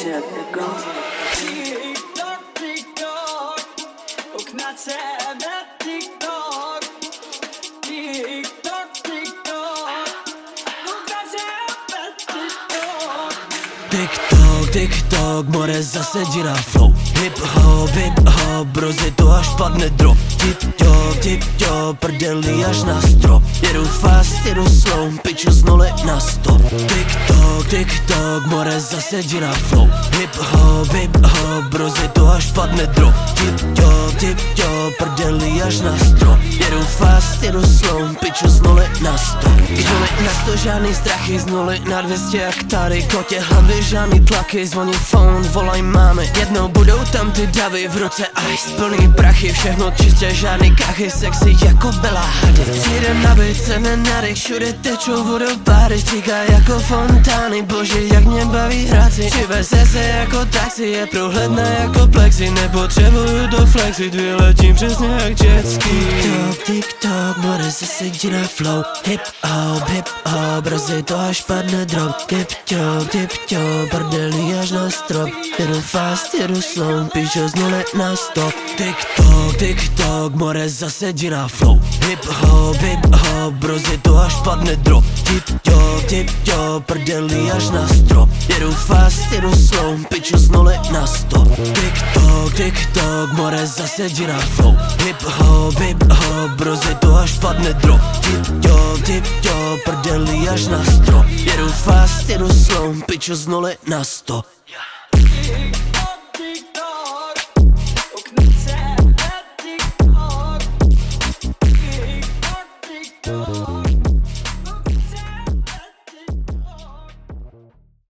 TikTok, TikTok, och nattsäve TikTok. TikTok, TikTok, och nattsäve TikTok. TikTok, TikTok, more zase dírá flow. Hip-hop, brozy to až padne drop. Tip-top, prdeli až na strop. Jedu fast, jedu slow, piču z 0 na 100. TikTok, more zase dírá flow. Hip-hop, brozy to až padne drop. Tip-top, prdeli až na strop. Jedu fast, jedu slow, piču z 0 na 100. Z 0 na 100 žádný strachy, z 0 na 200 jak tady. Kotě hlavy, žádný tlaky, zvoní phone, volaj máme. Jednou budou tam ty davy, v ruce ice, plný prachy. Všechno čistě, žádný kachy, sexy jako Bella Hadid. Přijdem nabít se nenadech, všude tečou vodopády. Stříká jako fontány, bože jak mě baví hrát si. Přiveze se jako taxi, je průhledná jako plexi. Nepotřebuju to flexit, vyletím přesně jak jetski. TikTok, more zase dírá flow. Hip-hop, brzy to až padne drop. Tip-top, prdeli až na strop. Jedu fast, jedu slow, píšu z 0 na 100. TikTok, more zase dírá flow. Hip-hop, brzy to až padne drop. Tip-top, prdeli až na strop. Jedu fast, jedu slow, píšu z 0 na 100. TikTok, more zase dírá flow. Hip-hop, brzy to až padne drop. Tip-top, prdeli až na strop. Jedu fast, jedu slow, piču z 0 na 100.